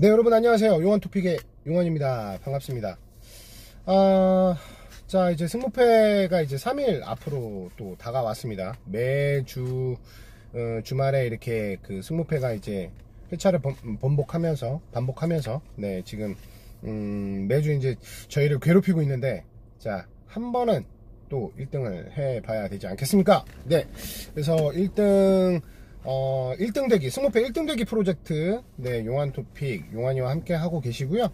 네, 여러분 안녕하세요. 용환토픽의 용환입니다. 반갑습니다. 자, 이제 승무패가 이제 3일 앞으로 또 다가왔습니다. 매주 주말에 이렇게 그 승무패가 이제 회차를 반복하면서 네, 지금 매주 이제 저희를 괴롭히고 있는데, 자, 한 번은 또 1등을 해봐야 되지 않겠습니까? 네, 그래서 1등 되기, 승무패 1등 되기 프로젝트, 네, 용환토픽, 용환이와 함께 하고 계시고요.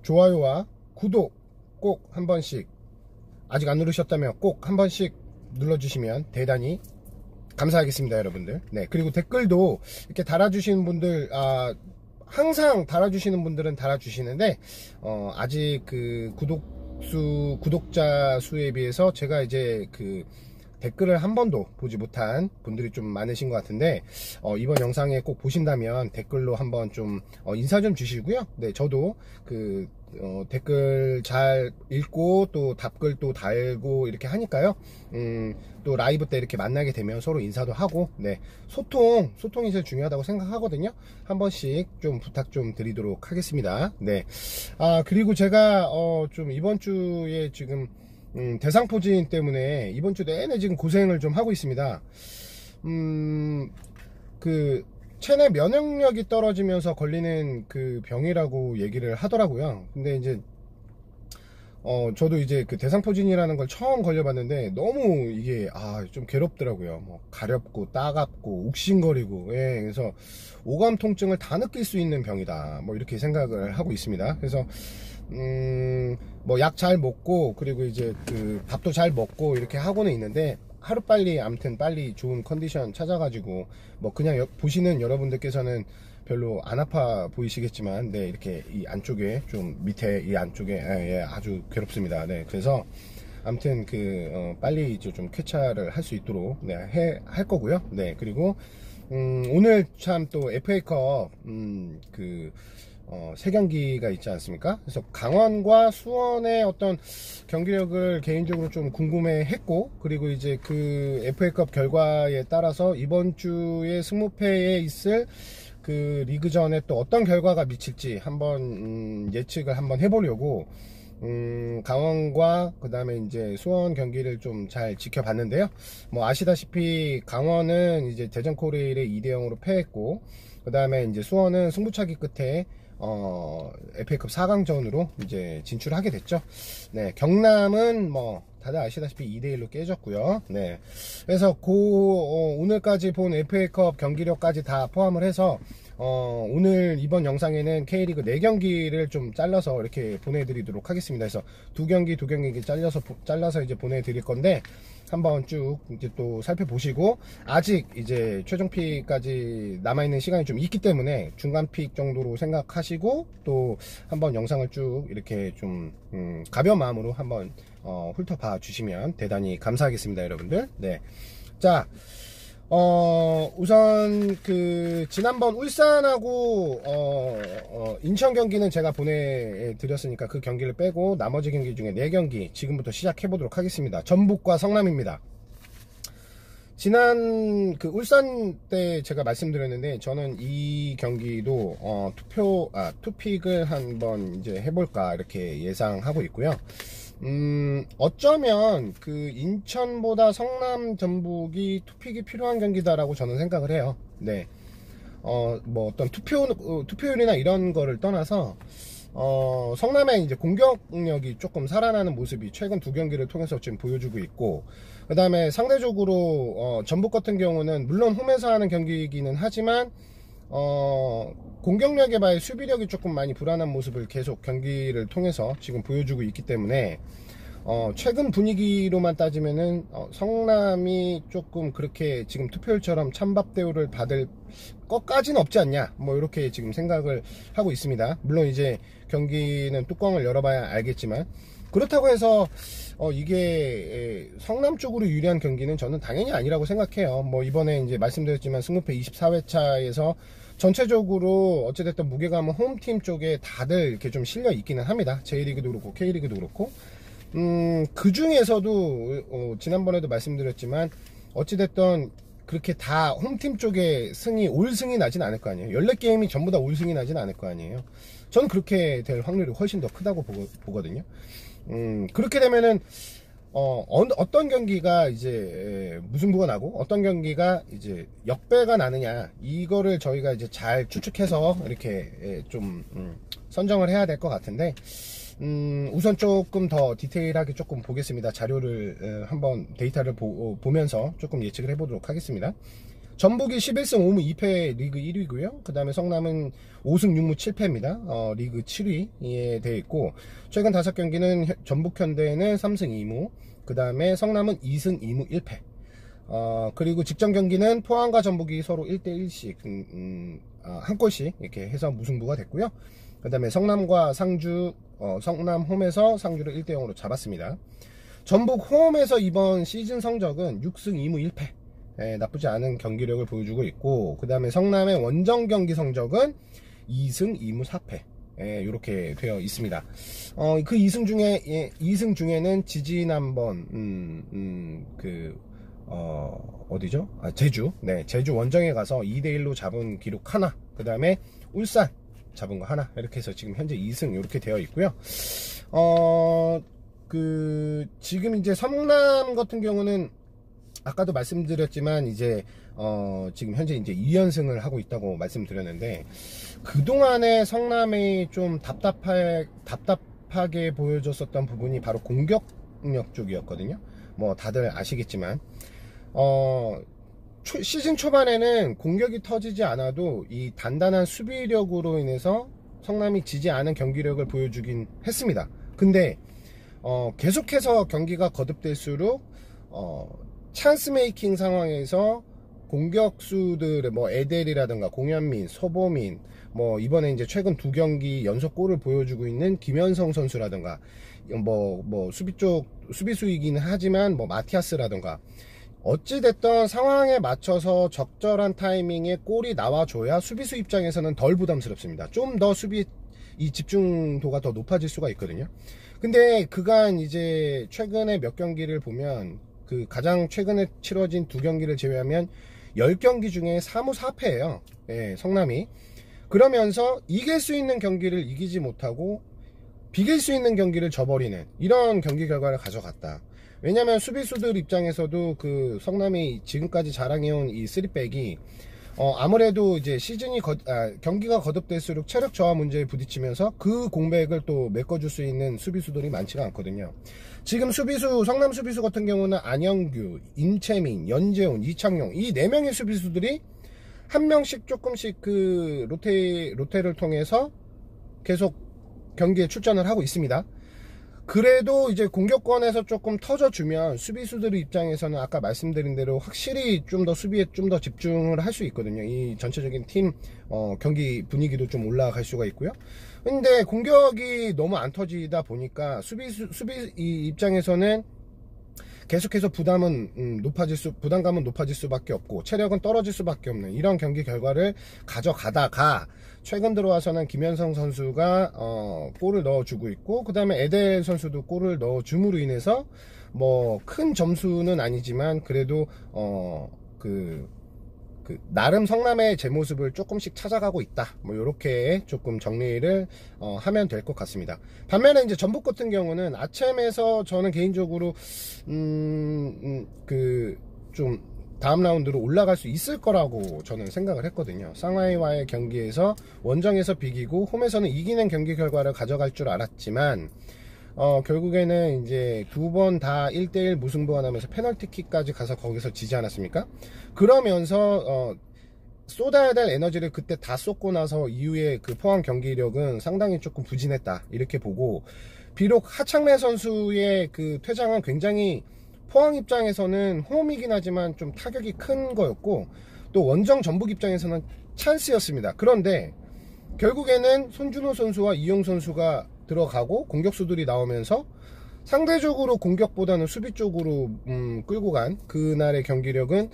좋아요와 구독 꼭 한 번씩, 아직 안 누르셨다면 꼭 한 번씩 눌러주시면 대단히 감사하겠습니다, 여러분들. 네, 그리고 댓글도 이렇게 달아주시는 분들, 항상 달아주시는 분들은 달아주시는데, 아직 그 구독자 수에 비해서 제가 이제 그 댓글을 한 번도 보지 못한 분들이 좀 많으신 것 같은데, 이번 영상에 꼭 보신다면 댓글로 한번 좀 인사 좀 주시고요. 네, 저도 그 댓글 잘 읽고 또 답글 또 달고 이렇게 하니까요. 또 라이브 때 이렇게 만나게 되면 서로 인사도 하고, 네, 소통이 제일 중요하다고 생각하거든요. 한 번씩 좀 부탁 좀 드리도록 하겠습니다. 네. 그리고 제가 좀 이번 주에 지금 대상포진 때문에 이번 주 내내 지금 고생을 좀 하고 있습니다. 그 체내 면역력이 떨어지면서 걸리는 그 병이라고 얘기를 하더라고요. 근데 이제 저도 이제 그 대상포진이라는 걸 처음 걸려봤는데 너무 이게 좀 괴롭더라고요. 뭐 가렵고 따갑고 욱신거리고, 예, 그래서 오감 통증을 다 느낄 수 있는 병이다, 뭐 이렇게 생각을 하고 있습니다. 그래서 뭐 약 잘 먹고, 그리고 이제 그 밥도 잘 먹고 이렇게 하고는 있는데, 하루빨리 아무튼 빨리 좋은 컨디션 찾아가지고, 뭐 그냥 보시는 여러분들께서는 별로 안 아파 보이시겠지만, 네, 이렇게 이 안쪽에 좀 밑에 이 안쪽에, 예, 아주 괴롭습니다. 네, 그래서 아무튼 그 빨리 이제 좀 쾌차를 할 수 있도록, 네, 할 거고요. 네, 그리고 오늘 참 또 FA컵 세 경기가 있지 않습니까? 그래서 강원과 수원의 어떤 경기력을 개인적으로 좀 궁금해 했고, 그리고 이제 그 FA컵 결과에 따라서 이번 주에 승무패에 있을 그 리그전에 또 어떤 결과가 미칠지 한번 예측을 한번 해보려고 강원과 그 다음에 이제 수원 경기를 좀 잘 지켜봤는데요. 뭐 아시다시피 강원은 이제 대전 코레일에 2대0으로 패했고, 그 다음에 이제 수원은 승부차기 끝에 FA컵 4강전으로 이제 진출하게 됐죠. 네, 경남은 뭐 다들 아시다시피 2대1로 깨졌고요. 네, 그래서 오늘까지 본 FA컵 경기력까지 다 포함을 해서 오늘 이번 영상에는 K리그 4경기를 좀 잘라서 이렇게 보내드리도록 하겠습니다. 그래서 2경기 잘라서 이제 보내드릴 건데, 한번 쭉 이제 또 살펴보시고, 아직 이제 최종픽까지 남아있는 시간이 좀 있기 때문에 중간픽 정도로 생각하시고, 또 한번 영상을 쭉 이렇게 좀 가벼운 마음으로 한번 훑어봐 주시면 대단히 감사하겠습니다, 여러분들. 네, 자, 우선 그 지난번 울산하고 인천 경기는 제가 보내드렸으니까 그 경기를 빼고 나머지 경기 중에 4경기 지금부터 시작해 보도록 하겠습니다. 전북과 성남입니다. 지난 그 울산 때 제가 말씀드렸는데, 저는 이 경기도 투픽을 한번 이제 해볼까 이렇게 예상하고 있고요. 어쩌면 그 인천보다 성남 전북이 투픽이 필요한 경기다라고 저는 생각을 해요. 네, 뭐 어떤 투표율이나 이런 거를 떠나서 성남의 이제 공격력이 조금 살아나는 모습이 최근 2경기를 통해서 지금 보여주고 있고, 그 다음에 상대적으로 전북 같은 경우는 물론 홈에서 하는 경기이기는 하지만 공격력에 비해 수비력이 조금 많이 불안한 모습을 계속 경기를 통해서 지금 보여주고 있기 때문에 최근 분위기로만 따지면은 성남이 조금 그렇게 지금 투표율처럼 찬밥 대우를 받을 것까지는 없지 않냐, 뭐 이렇게 지금 생각을 하고 있습니다. 물론 이제 경기는 뚜껑을 열어봐야 알겠지만, 그렇다고 해서 이게 성남 쪽으로 유리한 경기는 저는 당연히 아니라고 생각해요. 뭐 이번에 이제 말씀드렸지만 승무패 24회차에서 전체적으로 어찌됐든 무게감은 홈팀 쪽에 다들 이렇게 좀 실려 있기는 합니다. J리그도 그렇고 K리그도 그렇고. 그 중에서도 지난번에도 말씀드렸지만 어찌됐든 그렇게 다 홈팀 쪽에 올승이 나진 않을 거 아니에요. 14게임이 전부 다 올승이 나진 않을 거 아니에요. 저는 그렇게 될 확률이 훨씬 더 크다고 보거든요. 그렇게 되면은 어떤 경기가 이제 무승부가 나고 어떤 경기가 이제 역배가 나느냐, 이거를 저희가 이제 잘 추측해서 이렇게 좀 선정을 해야 될 것 같은데, 우선 조금 더 디테일하게 조금 보겠습니다. 자료를 한번 데이터를 보면서 조금 예측을 해보도록 하겠습니다. 전북이 11승 5무 2패 리그 1위고요. 그 다음에 성남은 5승 6무 7패입니다. 리그 7위에 되어 있고, 최근 5경기는 전북 현대는 3승 2무, 그 다음에 성남은 2승 2무 1패. 그리고 직전 경기는 포항과 전북이 서로 1대1씩 한 골씩 이렇게 해서 무승부가 됐고요. 그 다음에 성남과 상주, 성남 홈에서 상주를 1대0으로 잡았습니다. 전북 홈에서 이번 시즌 성적은 6승 2무 1패. 나쁘지 않은 경기력을 보여주고 있고, 그 다음에 성남의 원정 경기 성적은 2승 2무 4패. 이렇게 되어 있습니다. 그 2승 중에는 지지난번, 어디죠? 제주. 네, 제주 원정에 가서 2대1로 잡은 기록 하나, 그 다음에 울산 잡은 거 하나, 이렇게 해서 지금 현재 2승 이렇게 되어 있고요. 지금 이제 성남 같은 경우는 아까도 말씀드렸지만 이제 지금 현재 이제 2연승을 하고 있다고 말씀드렸는데, 그동안에 성남이 좀 답답하게 보여줬었던 부분이 바로 공격력 쪽이었거든요. 뭐 다들 아시겠지만 시즌 초반에는 공격이 터지지 않아도 이 단단한 수비력으로 인해서 성남이 지지 않은 경기력을 보여주긴 했습니다. 근데 계속해서 경기가 거듭될수록 찬스 메이킹 상황에서 공격수들의 뭐 에델이라든가 공현민, 서보민, 뭐 이번에 이제 최근 2경기 연속 골을 보여주고 있는 김현성 선수라든가, 뭐 수비수이긴 하지만 뭐 마티아스라든가, 어찌됐던 상황에 맞춰서 적절한 타이밍에 골이 나와줘야 수비수 입장에서는 덜 부담스럽습니다. 좀 더 수비 이 집중도가 더 높아질 수가 있거든요. 근데 그간 이제 최근에 몇 경기를 보면, 그 가장 최근에 치러진 2경기를 제외하면 10경기 중에 3무 4패예요. 예, 성남이. 그러면서 이길 수 있는 경기를 이기지 못하고 비길 수 있는 경기를 져버리는 이런 경기 결과를 가져갔다. 왜냐면 수비수들 입장에서도 그 성남이 지금까지 자랑해온 이 3백이 아무래도 이제 경기가 거듭될수록 체력 저하 문제에 부딪히면서 그 공백을 또 메꿔줄 수 있는 수비수들이 많지가 않거든요. 지금 성남 수비수 같은 경우는 안영규, 임채민, 연재훈, 이창용, 이 4명의 수비수들이 한 명씩 조금씩 그 로테를 통해서 계속 경기에 출전을 하고 있습니다. 그래도 이제 공격권에서 조금 터져주면 수비수들 입장에서는 아까 말씀드린 대로 확실히 좀 더 수비에 좀 더 집중을 할 수 있거든요. 이 전체적인 팀 경기 분위기도 좀 올라갈 수가 있고요. 근데 공격이 너무 안 터지다 보니까 수비 입장에서는 계속해서 부담감은 높아질 수밖에 없고 체력은 떨어질 수밖에 없는 이런 경기 결과를 가져가다가, 최근 들어와서는 김현성 선수가 골을 넣어주고 있고, 그 다음에 에델 선수도 골을 넣어줌으로 인해서 뭐 큰 점수는 아니지만 그래도 나름 성남의 제 모습을 조금씩 찾아가고 있다, 뭐 이렇게 조금 정리를 하면 될 것 같습니다. 반면에 이제 전북 같은 경우는 아챔에서 저는 개인적으로 좀 다음 라운드로 올라갈 수 있을 거라고 저는 생각을 했거든요. 상하이와의 경기에서 원정에서 비기고 홈에서는 이기는 경기 결과를 가져갈 줄 알았지만 결국에는 이제 2번 다 1대1 무승부가 나면서 페널티킥까지 가서 거기서 지지 않았습니까? 그러면서 쏟아야 될 에너지를 그때 다 쏟고 나서 이후에 그 포항 경기력은 상당히 조금 부진했다, 이렇게 보고, 비록 하창래 선수의 그 퇴장은 굉장히 포항 입장에서는 홈이긴 하지만 좀 타격이 큰 거였고, 또 원정 전북 입장에서는 찬스였습니다. 그런데 결국에는 손준호 선수와 이용 선수가 들어가고 공격수들이 나오면서 상대적으로 공격보다는 수비 쪽으로 끌고 간 그날의 경기력은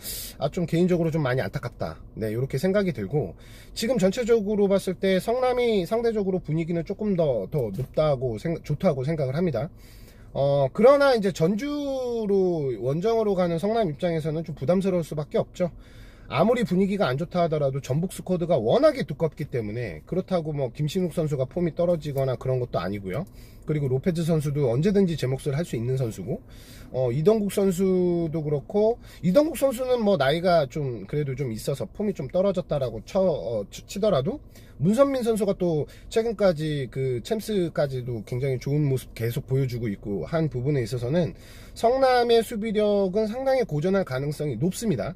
좀 개인적으로 좀 많이 안타깝다, 네, 이렇게 생각이 들고, 지금 전체적으로 봤을 때 성남이 상대적으로 분위기는 조금 더 좋다고 생각을 합니다. 그러나 이제 전주로 원정으로 가는 성남 입장에서는 좀 부담스러울 수밖에 없죠. 아무리 분위기가 안 좋다 하더라도 전북 스쿼드가 워낙에 두껍기 때문에, 그렇다고 뭐 김신욱 선수가 폼이 떨어지거나 그런 것도 아니고요. 그리고 로페즈 선수도 언제든지 제 몫을 할 수 있는 선수고, 이동국 선수도 그렇고, 이동국 선수는 뭐 나이가 좀 그래도 좀 있어서 폼이 좀 떨어졌다라고 치더라도, 문선민 선수가 또 최근까지 그 챔스까지도 굉장히 좋은 모습 계속 보여주고 있고 한 부분에 있어서는 성남의 수비력은 상당히 고전할 가능성이 높습니다.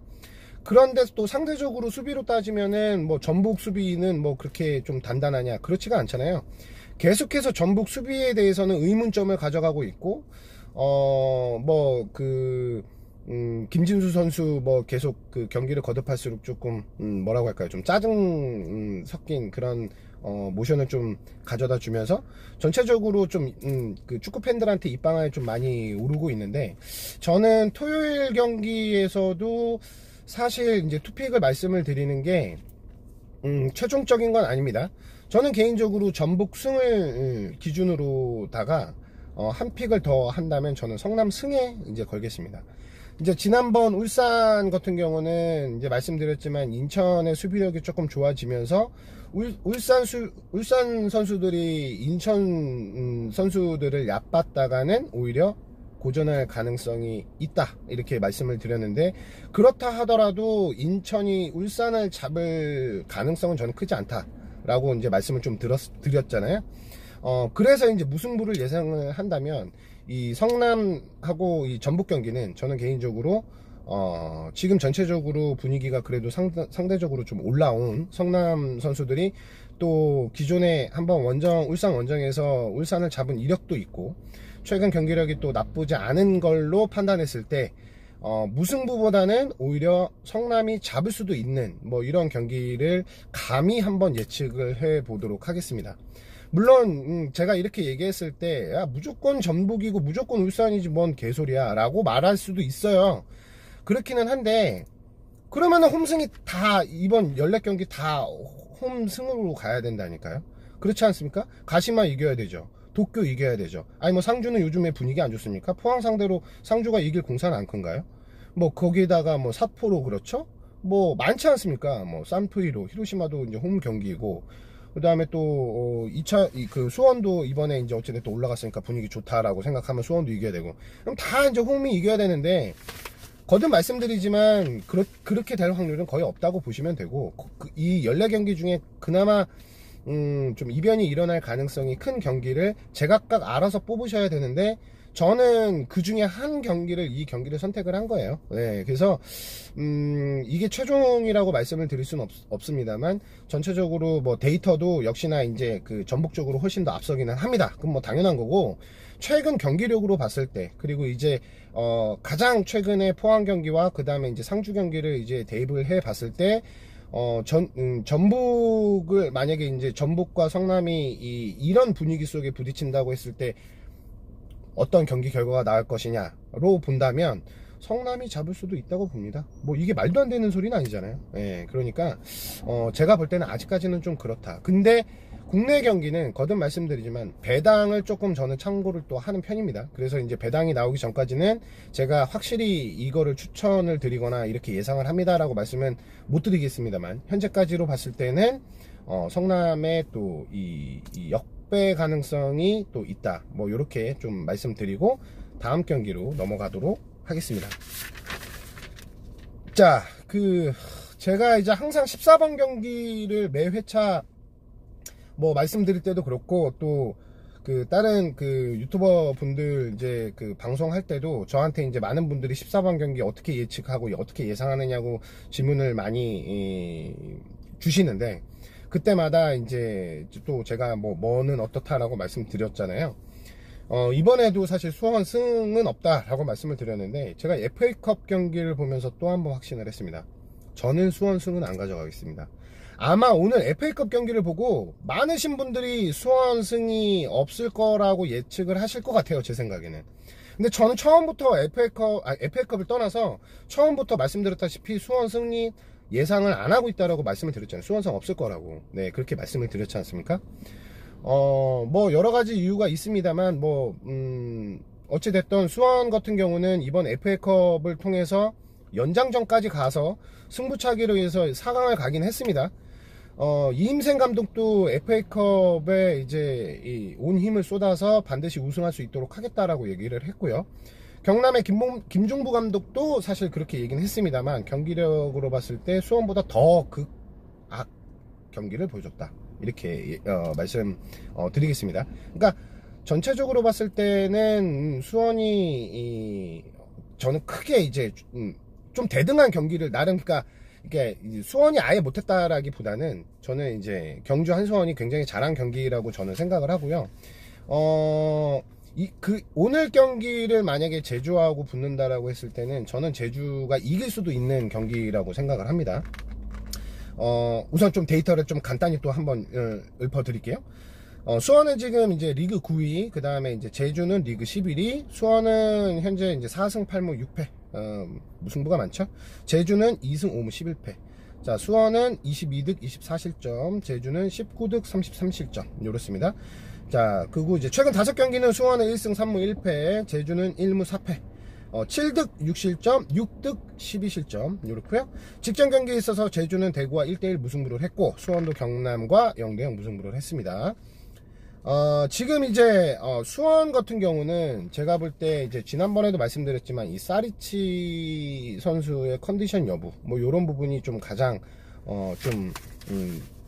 그런데 또 상대적으로 수비로 따지면은 뭐 전북 수비는 뭐 그렇게 좀 단단하냐, 그렇지가 않잖아요. 계속해서 전북 수비에 대해서는 의문점을 가져가고 있고, 김진수 선수 뭐 계속 그 경기를 거듭할수록 조금 뭐라고 할까요, 좀 짜증 섞인 그런 모션을 좀 가져다 주면서 전체적으로 좀 그 축구 팬들한테 입방아에 좀 많이 오르고 있는데, 저는 토요일 경기에서도 사실 이제 투픽을 말씀을 드리는 게 최종적인 건 아닙니다. 저는 개인적으로 전북 승을 기준으로다가 한 픽을 더 한다면 저는 성남 승에 이제 걸겠습니다. 이제 지난번 울산 같은 경우는 이제 말씀드렸지만 인천의 수비력이 조금 좋아지면서 울산 선수들이 인천 선수들을 얕봤다가는 오히려 고전할 가능성이 있다, 이렇게 말씀을 드렸는데, 그렇다 하더라도 인천이 울산을 잡을 가능성은 저는 크지 않다 라고 이제 말씀을 좀 드렸잖아요. 그래서 이제 무승부를 예상을 한다면 이 성남하고 이 전북 경기는 저는 개인적으로 지금 전체적으로 분위기가 그래도 상대적으로 좀 올라온 성남 선수들이 또 기존에 한번 울산 원정에서 울산을 잡은 이력도 있고, 최근 경기력이 또 나쁘지 않은 걸로 판단했을 때 무승부보다는 오히려 성남이 잡을 수도 있는 뭐 이런 경기를 감히 한번 예측을 해 보도록 하겠습니다. 물론 제가 이렇게 얘기했을 때 야, 무조건 전북이고 무조건 울산이지 뭔 개소리야 라고 말할 수도 있어요. 그렇기는 한데, 그러면은 홈승이 다 이번 14경기 다 홈승으로 가야 된다니까요. 그렇지 않습니까? 가시마 이겨야 되죠. 도쿄 이겨야 되죠. 아니 뭐 상주는 요즘에 분위기 안 좋습니까? 포항 상대로 상주가 이길 공사는 안 큰가요? 뭐 거기다가 뭐 삿포로, 그렇죠? 뭐 많지 않습니까? 뭐 산토리로, 히로시마도 이제 홈 경기이고, 그 다음에 또 2차 그 수원도 이번에 이제 어찌됐든 올라갔으니까 분위기 좋다라고 생각하면 수원도 이겨야 되고, 그럼 다 이제 홈이 이겨야 되는데, 거듭 말씀드리지만 그렇게 될 확률은 거의 없다고 보시면 되고, 이 14경기 중에 그나마 좀 이변이 일어날 가능성이 큰 경기를 제각각 알아서 뽑으셔야 되는데, 저는 그 중에 이 경기를 선택을 한 거예요. 네, 그래서 이게 최종이라고 말씀을 드릴 수는 없습니다만, 전체적으로 뭐 데이터도 역시나 이제 그 전북 쪽으로 훨씬 더 앞서기는 합니다. 그럼 뭐 당연한 거고, 최근 경기력으로 봤을 때, 그리고 이제 가장 최근에 포항 경기와 그 다음에 이제 상주 경기를 이제 대입을 해 봤을 때, 전북을 만약에 이제 전북과 성남이 이런 분위기 속에 부딪힌다고 했을 때 어떤 경기 결과가 나올 것이냐로 본다면 성남이 잡을 수도 있다고 봅니다. 뭐 이게 말도 안 되는 소리는 아니잖아요. 예, 그러니까 제가 볼 때는 아직까지는 좀 그렇다. 근데 국내 경기는 거듭 말씀드리지만 배당을 조금 저는 참고를 또 하는 편입니다. 그래서 이제 배당이 나오기 전까지는 제가 확실히 이거를 추천을 드리거나 이렇게 예상을 합니다라고 말씀은 못 드리겠습니다만, 현재까지로 봤을 때는 성남의 또 이 역배 가능성이 또 있다, 뭐 이렇게 좀 말씀드리고 다음 경기로 넘어가도록 하겠습니다. 자, 제가 이제 항상 14번 경기를 매 회차 뭐 말씀드릴 때도 그렇고, 또 다른 유튜버 분들 이제 방송할 때도 저한테 이제 많은 분들이 14번 경기 어떻게 예측하고 어떻게 예상하느냐고 질문을 많이 주시는데, 그때마다 이제 또 제가 뭐는 어떻다라고 말씀드렸잖아요. 이번에도 사실 수원 승은 없다라고 말씀을 드렸는데, 제가 FA컵 경기를 보면서 또 한번 확신을 했습니다. 저는 수원 승은 안 가져가겠습니다. 아마 오늘 FA컵 경기를 보고 많으신 분들이 수원 승이 없을 거라고 예측을 하실 것 같아요, 제 생각에는. 근데 저는 처음부터 FA컵을 떠나서 처음부터 말씀드렸다시피 수원 승리 예상을 안 하고 있다라고 말씀을 드렸잖아요. 수원승 없을 거라고. 네, 그렇게 말씀을 드렸지 않습니까? 뭐 여러 가지 이유가 있습니다만, 어찌됐든 수원 같은 경우는 이번 FA컵을 통해서 연장전까지 가서 승부차기로 해서 4강을 가긴 했습니다. 이임생 감독도 FA컵에 이제 온 힘을 쏟아서 반드시 우승할 수 있도록 하겠다라고 얘기를 했고요. 경남의 김종부 감독도 사실 그렇게 얘기는 했습니다만 경기력으로 봤을 때 수원보다 더 극악 경기를 보여줬다, 이렇게 말씀 드리겠습니다. 그러니까 전체적으로 봤을 때는 수원이 저는 크게 이제 좀 대등한 경기를 나름, 그러니까 이게 수원이 아예 못했다라기보다는 저는 이제 경주 한수원이 굉장히 잘한 경기라고 저는 생각을 하고요. 오늘 경기를 만약에 제주하고 붙는다라고 했을 때는 저는 제주가 이길 수도 있는 경기라고 생각을 합니다. 우선 좀 데이터를 좀 간단히 또 한번 읊어드릴게요. 수원은 지금 이제 리그 9위, 그 다음에 이제 제주는 리그 11위, 수원은 현재 이제 4승 8무 6패, 무승부가 많죠. 제주는 2승 5무 11패. 자, 수원은 22득 24실점, 제주는 19득 33실점, 요렇습니다. 자, 그리고 이제 최근 5경기는 수원은 1승 3무 1패, 제주는 1무 4패. 7득 6실점, 6득 12실점, 요렇고요. 직전 경기에 있어서 제주는 대구와 1대1 무승부를 했고, 수원도 경남과 0대0 무승부를 했습니다. 지금 이제 수원 같은 경우는 제가 볼 때 이제 지난번에도 말씀드렸지만 이 사리치 선수의 컨디션 여부, 뭐 요런 부분이 좀 가장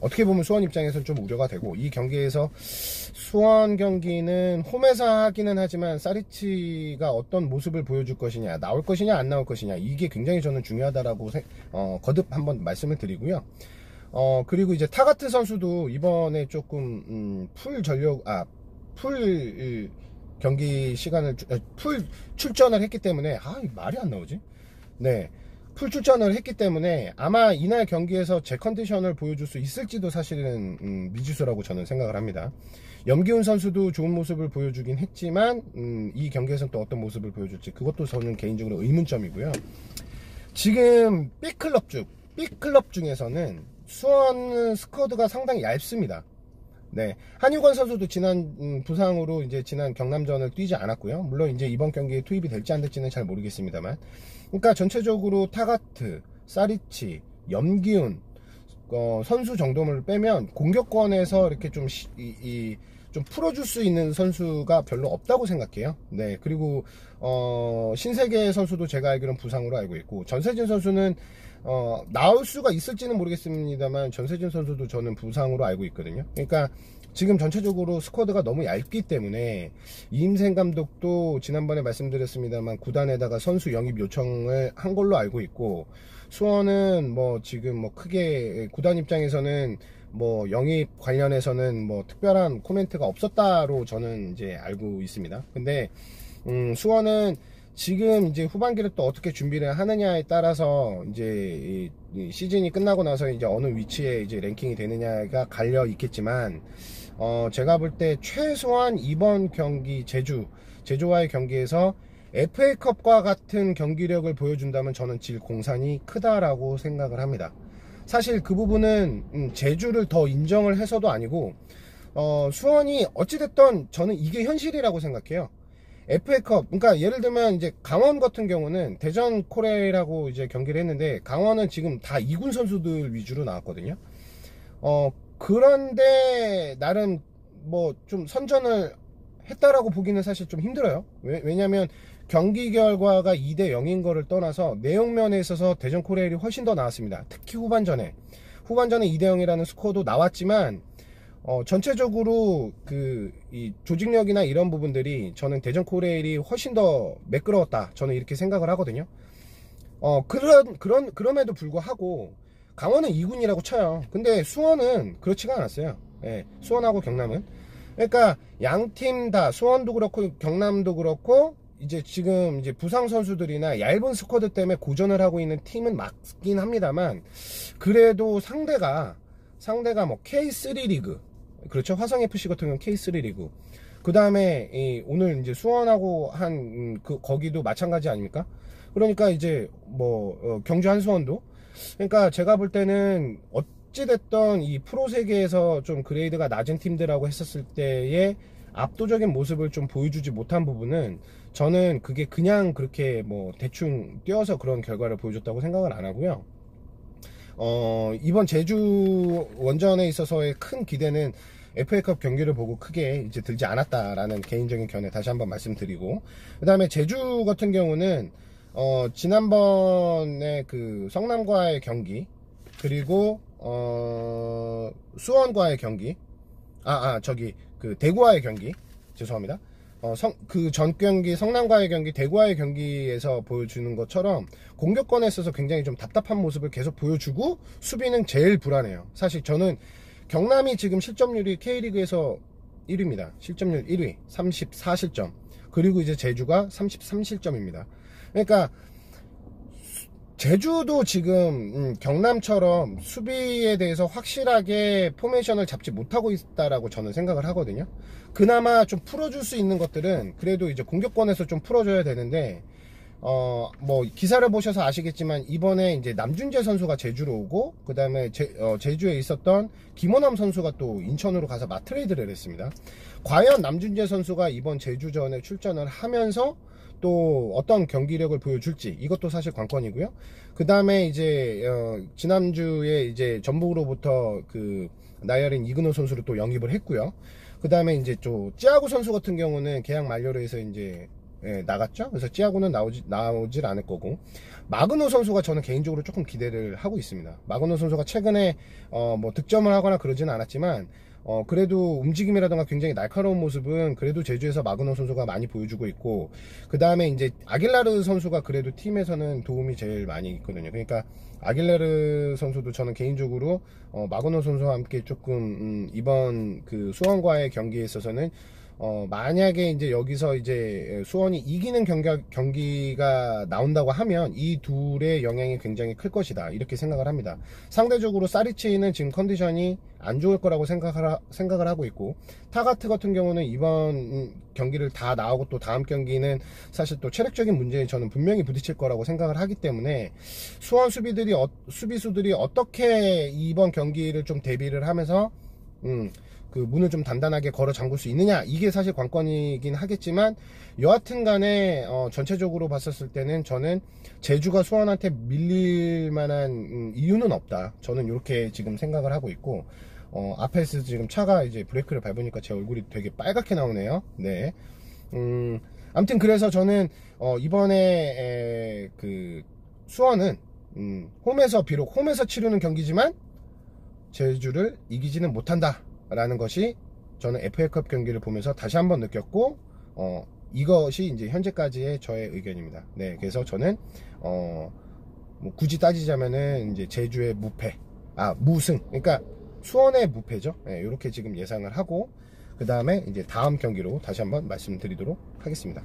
어떻게 보면 수원 입장에서는 좀 우려가 되고, 이 경기에서 수원 경기는 홈에서 하기는 하지만 사리치가 어떤 모습을 보여줄 것이냐, 나올 것이냐 안 나올 것이냐, 이게 굉장히 저는 중요하다라고 거듭 한번 말씀을 드리고요. 그리고 이제 타가트 선수도 이번에 조금 풀 경기 시간을 풀 출전을 했기 때문에 말이 안 나오지? 네, 풀 출전을 했기 때문에 아마 이날 경기에서 제 컨디션을 보여줄 수 있을지도 사실은 미지수라고 저는 생각을 합니다. 염기훈 선수도 좋은 모습을 보여주긴 했지만 이 경기에서는 또 어떤 모습을 보여줄지, 그것도 저는 개인적으로 의문점이고요. 지금 B클럽 중에서는 수원 스쿼드가 상당히 얇습니다. 네, 한유건 선수도 지난 부상으로 이제 지난 경남전을 뛰지 않았고요. 물론 이제 이번 경기에 투입이 될지 안 될지는 잘 모르겠습니다만, 그러니까 전체적으로 타가트, 사리치, 염기훈 선수 정도를 빼면 공격권에서 이렇게 좀 풀어줄 수 있는 선수가 별로 없다고 생각해요. 네, 그리고 신세계 선수도 제가 알기로는 부상으로 알고 있고, 전세진 선수는 나올 수가 있을지는 모르겠습니다만 전세진 선수도 저는 부상으로 알고 있거든요. 그러니까 지금 전체적으로 스쿼드가 너무 얇기 때문에 이임생 감독도 지난번에 말씀드렸습니다만 구단에다가 선수 영입 요청을 한 걸로 알고 있고, 수원은 뭐 지금 뭐 크게 구단 입장에서는 뭐 영입 관련해서는 뭐 특별한 코멘트가 없었다로 저는 이제 알고 있습니다. 근데 수원은 지금 이제 후반기를 또 어떻게 준비를 하느냐에 따라서 이제 이 시즌이 끝나고 나서 이제 어느 위치에 이제 랭킹이 되느냐가 갈려 있겠지만, 제가 볼 때 최소한 이번 경기 제주와의 경기에서 FA컵과 같은 경기력을 보여준다면 저는 질 공산이 크다라고 생각을 합니다. 사실 그 부분은 제주를 더 인정을 해서도 아니고, 수원이 어찌됐든 저는 이게 현실이라고 생각해요. FA컵, 그러니까 예를 들면 이제 강원 같은 경우는 대전 코레일하고 이제 경기를 했는데, 강원은 지금 다 2군 선수들 위주로 나왔거든요. 그런데 나름 뭐 좀 선전을 했다라고 보기는 사실 좀 힘들어요. 왜냐면 경기 결과가 2대 0인 거를 떠나서 내용면에 있어서 대전 코레일이 훨씬 더 나왔습니다. 특히 후반전에 2대 0이라는 스코어도 나왔지만, 전체적으로 이 조직력이나 이런 부분들이 저는 대전 코레일이 훨씬 더 매끄러웠다, 저는 이렇게 생각을 하거든요. 그럼에도 불구하고 강원은 2군이라고 쳐요. 근데 수원은 그렇지가 않았어요. 예, 수원하고 경남은. 그러니까 양팀 다, 수원도 그렇고 경남도 그렇고, 이제 지금 이제 부상 선수들이나 얇은 스쿼드 때문에 고전을 하고 있는 팀은 맞긴 합니다만, 그래도 상대가 뭐 K3 리그, 그렇죠. 화성FC 같은 경우는 K3 리그. 그 다음에 오늘 이제 수원하고 거기도 마찬가지 아닙니까? 그러니까 이제 뭐 경주 한수원도. 그러니까 제가 볼 때는 어찌됐던 이 프로 세계에서 좀 그레이드가 낮은 팀들하고 했었을 때의 압도적인 모습을 좀 보여주지 못한 부분은 저는 그게 그냥 그렇게 뭐 대충 뛰어서 그런 결과를 보여줬다고 생각을 안 하고요. 이번 제주 원정에 있어서의 큰 기대는 FA컵 경기를 보고 크게 이제 들지 않았다라는 개인적인 견해 다시 한번 말씀드리고, 그 다음에 제주 같은 경우는 지난번에 그 성남과의 경기, 그리고 수원과의 경기, 그 대구와의 경기, 죄송합니다. 그 전 경기 성남과의 경기, 대구와의 경기에서 보여주는 것처럼 공격권에 있어서 굉장히 좀 답답한 모습을 계속 보여주고 수비는 제일 불안해요. 사실 저는 경남이 지금 실점률이 K리그에서 1위입니다. 실점률 1위, 34실점. 그리고 이제 제주가 33실점입니다. 그러니까 제주도 지금 경남처럼 수비에 대해서 확실하게 포메이션을 잡지 못하고 있다라고 저는 생각을 하거든요. 그나마 좀 풀어줄 수 있는 것들은 그래도 이제 공격권에서 좀 풀어줘야 되는데, 뭐 기사를 보셔서 아시겠지만 이번에 이제 남준재 선수가 제주로 오고, 그 다음에 제주에 있었던 김원남 선수가 또 인천으로 가서 맞트레이드를 했습니다. 과연 남준재 선수가 이번 제주전에 출전을 하면서 또 어떤 경기력을 보여줄지, 이것도 사실 관건이고요. 그 다음에 이제 지난주에 이제 전북으로부터 그 나열인 이근호 선수를 또 영입을 했고요. 그 다음에 이제 또 찌아고 선수 같은 경우는 계약 만료로 해서 이제 나갔죠. 그래서 찌아고는 나오질 않을 거고, 마그노 선수가 저는 개인적으로 조금 기대를 하고 있습니다. 마그노 선수가 최근에 뭐 득점을 하거나 그러지는 않았지만 그래도 움직임이라던가 굉장히 날카로운 모습은 그래도 제주에서 마그노 선수가 많이 보여주고 있고, 그 다음에 이제 아길라르 선수가 그래도 팀에서는 도움이 제일 많이 있거든요. 그러니까 아길라르 선수도 저는 개인적으로 마그노 선수와 함께 조금 이번 그 수원과의 경기에 있어서는 만약에 이제 여기서 이제 수원이 이기는 경기가 나온다고 하면 이 둘의 영향이 굉장히 클 것이다, 이렇게 생각을 합니다. 상대적으로 사리치는 지금 컨디션이 안 좋을 거라고 생각을 하고 있고, 타가트 같은 경우는 이번 경기를 다 나오고 또 다음 경기는 사실 또 체력적인 문제에 저는 분명히 부딪힐 거라고 생각을 하기 때문에, 수원 수비수들이 어떻게 이번 경기를 좀 대비를 하면서 그 문을 좀 단단하게 걸어 잠글 수 있느냐, 이게 사실 관건이긴 하겠지만, 여하튼 간에 전체적으로 봤었을 때는 저는 제주가 수원한테 밀릴 만한 이유는 없다, 저는 이렇게 지금 생각을 하고 있고, 앞에서 지금 차가 이제 브레이크를 밟으니까 제 얼굴이 되게 빨갛게 나오네요. 네. 아무튼 그래서 저는 이번에 그 수원은 비록 홈에서 치르는 경기지만 제주를 이기지는 못한다 라는 것이 저는 FA컵 경기를 보면서 다시 한번 느꼈고, 이것이 이제 현재까지의 저의 의견입니다. 네, 그래서 저는 뭐 굳이 따지자면은 이제 제주의 무승, 그러니까 수원의 무패죠. 네, 이렇게 지금 예상을 하고, 그 다음에 이제 다음 경기로 다시 한번 말씀드리도록 하겠습니다.